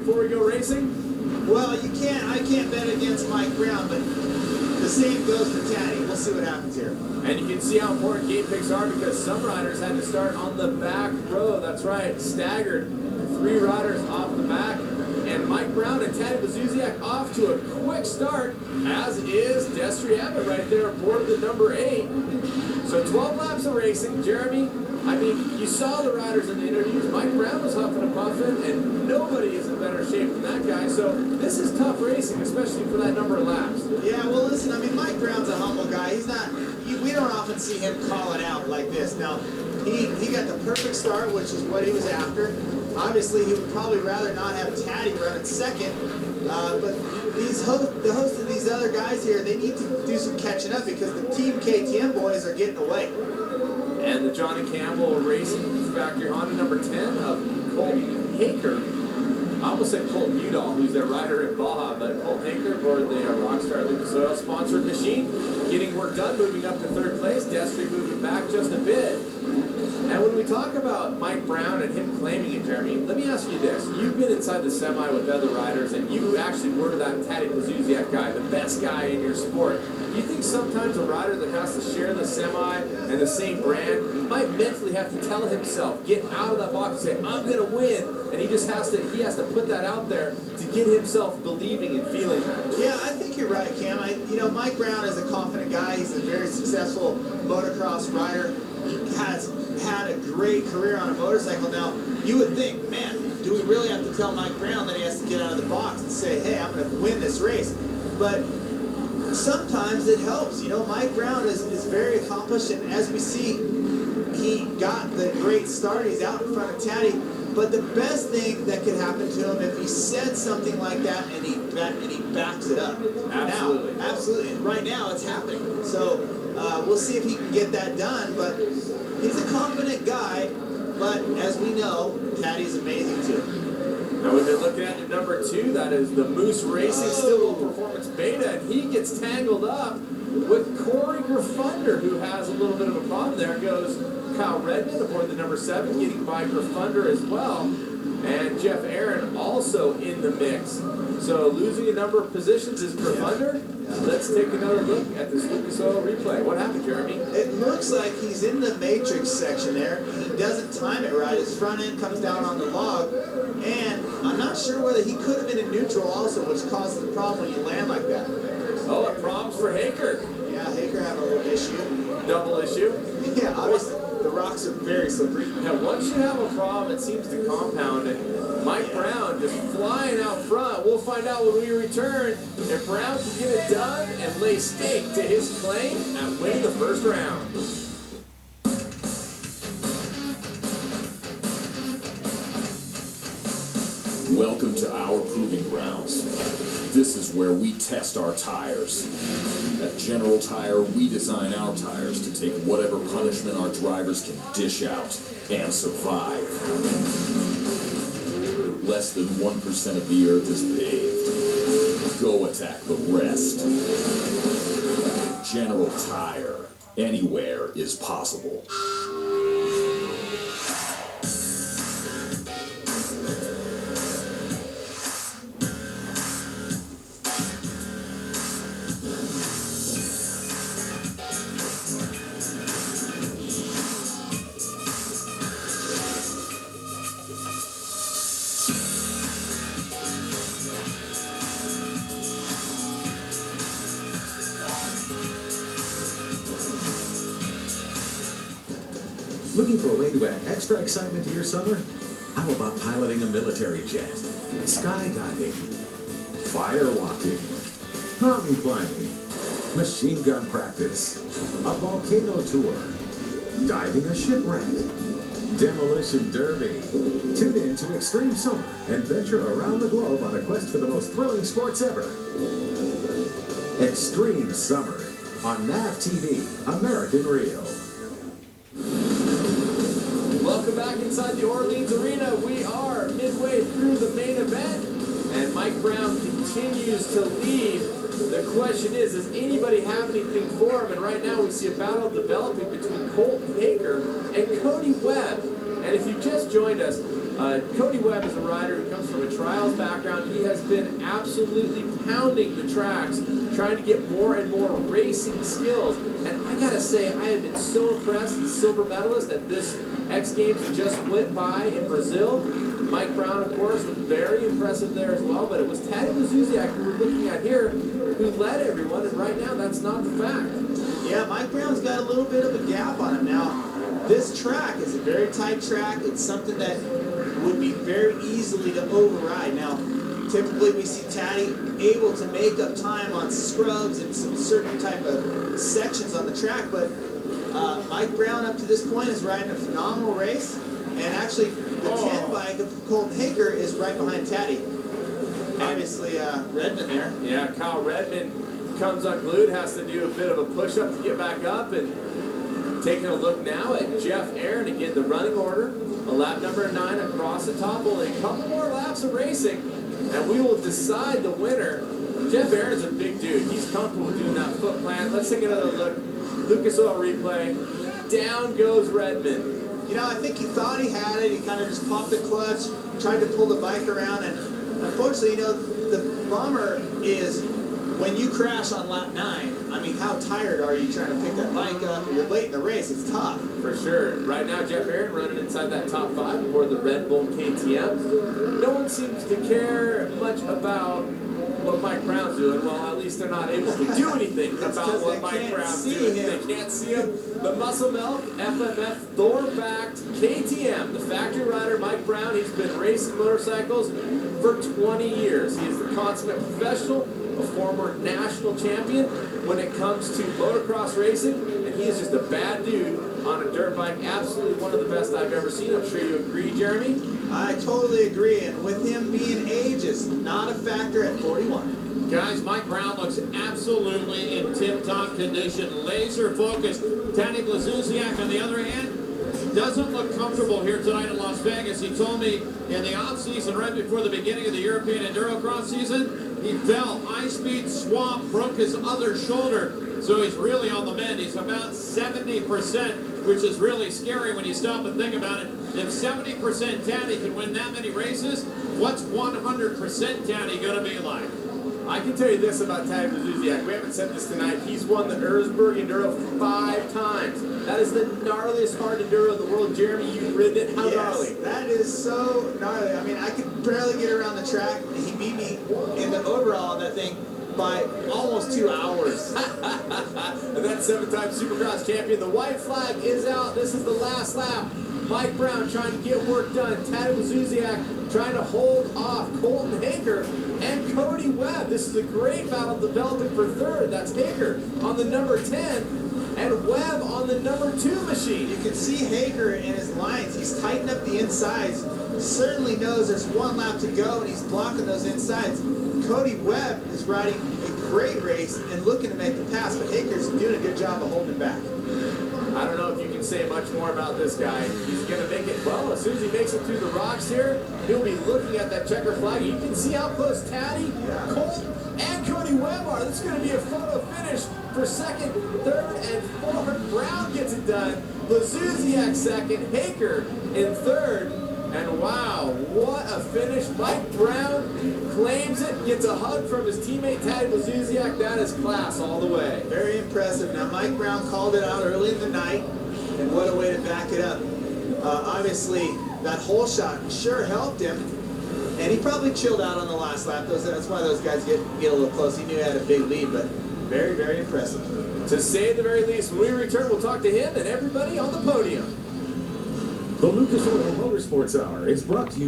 before we go racing? Well, I can't bet against Mike Brown, but the same goes for Taddy. We'll see what happens here. And you can see how important gate picks are because some riders had to start on the back row. That's right, staggered. 3 riders off the back. And Mike Brown and Taddy Bezuziak off to a quick start, as is Destry Abbott right there aboard the number 8. So 12 laps of racing. Jeremy, I mean, you saw the riders in the interviews. Mike Brown was huffing and puffing, and nobody is in better shape than that guy. So this is tough racing, especially for that number of laps. Yeah, well, listen, I mean, Mike Brown's a humble guy. He's not, we don't often see him call it out like this. Now, he got the perfect start, which is what he was after. Obviously, he would probably rather not have Taddy run in second, but the host of these other guys here, they need to do some catching up because the Team KTM boys are getting away. And the Johnny Campbell Racing Factory Honda number 10 of Colt Haker. I almost said Colt Udall, who's their rider at Baja, but Colt Haker aboard the Rockstar Lucas Oil sponsored machine, getting work done, moving up to 3rd place. Destry moving back just a bit. And when we talk about Mike Brown and him claiming it, Jeremy, let me ask you this. You've been inside the semi with other riders, and you actually were that Taddy Bezuziak guy, the best guy in your sport. Do you think sometimes a rider that has to share the semi and the same brand might mentally have to tell himself, get out of that box and say, I'm going to win, and he has to put that out there to get himself believing and feeling that? Yeah, I think you're right, Cam. Mike Brown is a confident guy. He's a very successful motocross rider. He has had a great career on a motorcycle. Now, you would think, man, do we really have to tell Mike Brown that he has to get out of the box and say, hey, I'm going to win this race? But sometimes it helps. Mike Brown is very accomplished, and as we see, he got the great start. He's out in front of Taddy. But the best thing that could happen to him if he said something like that and he backs it up. Absolutely. Now, absolutely. Right now, it's happening. So we'll see if he can get that done. But he's a confident guy. But as we know, Taddy's amazing too. Now we've been looking at your number 2. That is the Moose Racing Stillwell Performance Beta, and he gets tangled up with Corey Graffunder, who has a little bit of a problem. There goes Kyle Redmond aboard the number 7, getting by Graffunder as well. And Jeff Aaron also in the mix. So losing a number of positions is Graffunder. Let's take another look at this Lucas Oil replay. What happened, Jeremy? It looks like he's in the matrix section there. He doesn't time it right. His front end comes down on the log. And I'm not sure whether he could have been in neutral also, which causes the problem when you land like that. Oh, a problems for Haker. Yeah, Haker had a little issue. Double issue? Yeah, obviously the rocks are very slippery. Now, once you have a problem, it seems to compound it. Mike Brown just flying out front. We'll find out when we return if Brown can get it done and lay stake to his claim and win the first round. Welcome to our proving grounds. This is where we test our tires. At General Tire, we design our tires to take whatever punishment our drivers can dish out and survive. Less than 1% of the earth is paved. Go attack the rest. General Tire. Anywhere is possible. Looking for a way to add extra excitement to your summer? How about piloting a military jet, skydiving, firewalking, mountain climbing, machine gun practice, a volcano tour, diving a shipwreck, demolition derby? Tune in to Extreme Summer and venture around the globe on a quest for the most thrilling sports ever. Extreme Summer on NAV TV, American Real. Welcome back inside the Orleans Arena. We are midway through the main event, and Mike Brown continues to lead. The question is, does anybody have anything for him? And right now we see a battle developing between Colt Haker and Cody Webb. And if you just joined us, Cody Webb is a rider who comes from a trials background. He has been absolutely pounding the tracks, trying to get more and more racing skills. And I gotta say, I have been so impressed. The silver medalist at this X Games that just went by in Brazil. Mike Brown, of course, was very impressive there as well. But it was Taddy Lazuziak who we're looking at here who led everyone. And right now, that's not the fact. Yeah, Mike Brown's got a little bit of a gap on him now. This track is a very tight track. It's something that would be very easily to override. Now, typically we see Taddy able to make up time on scrubs and some certain type of sections on the track, but Mike Brown up to this point is riding a phenomenal race, and actually the 10 bike of Colton Haker is right behind Taddy. Obviously, Redmond there. Yeah, Kyle Redmond comes unglued, has to do a bit of a push-up to get back up, and taking a look now at Jeff Aaron, again, the running order, a lap number 9 across the top, only a couple more laps of racing, and we will decide the winner. Jeff Aaron's a big dude. He's comfortable doing that foot plant. Let's take another look. Lucas Oil replay. Down goes Redmond. You know, I think he thought he had it. He kind of just popped the clutch, tried to pull the bike around, and unfortunately, you know, the bummer is when you crash on lap 9, I mean, how tired are you trying to pick that bike up? You're late in the race. It's tough. For sure. Right now, Jeff Aaron running inside that top 5 aboard the Red Bull KTM. No one seems to care much about what Mike Brown's doing. Well, at least they're not able to do anything about what Mike Brown's doing. They can't see him. The Muscle Milk FMF Thor-backed KTM, the factory rider Mike Brown, he's been racing motorcycles for 20 years. He is the consummate professional, a former national champion when it comes to motocross racing, and he is just a bad dude on a dirt bike. Absolutely one of the best I've ever seen. I'm sure you agree, Jeremy? I totally agree, and with him being age is not a factor at 41. Guys, Mike Brown looks absolutely in tip-top condition, laser focused. Taddy Lazuziak, on the other hand, doesn't look comfortable here tonight in Las Vegas. He told me in the off-season, right before the beginning of the European Endurocross season, he fell, high-speed swamp, broke his other shoulder, so he's really on the mend. He's about 70%, which is really scary when you stop and think about it. If 70% Taddy can win that many races, what's 100% Taddy going to be like? I can tell you this about Taddy Lazuziak. We haven't said this tonight. He's won the Erzberg Enduro 5 times. That is the gnarliest hard Enduro in the world. Jeremy, you've ridden it. How gnarly? That is so gnarly. I mean, I could barely get around the track. He beat me in the overall on that thing by almost 2 hours. And that 7-time Supercross champion. The white flag is out. This is the last lap. Mike Brown trying to get work done. Taddy Lazuziak trying to hold off Colton Haker and Cody Webb. This is a great battle developing for 3rd. That's Haker on the number 10 and Webb on the number 2 machine. You can see Haker in his lines. He's tightened up the insides. Certainly knows there's 1 lap to go, and he's blocking those insides. Cody Webb is riding a great race and looking to make the pass, but Haker's doing a good job of holding it back. I don't know if you can say much more about this guy. He's going to make it, well, as soon as he makes it through the rocks here, he'll be looking at that checker flag. You can see how close Taddy, Colton, and Cody Webb are. This is going to be a photo finish for 2nd, 3rd, and 4th. Brown gets it done. Lazuziak 2nd, Haker in 3rd. And wow, what a finish. Mike Brown claims it, gets a hug from his teammate Taddy Lazuziak. That is class all the way. Very impressive. Now, Mike Brown called it out early in the night, and what a way to back it up. Obviously, that hole shot sure helped him, and he probably chilled out on the last lap. That's why those guys get a little close. He knew he had a big lead, but very, very impressive. To say the very least, when we return, we'll talk to him and everybody on the podium. The Lucas Oil Motorsports Hour is brought to you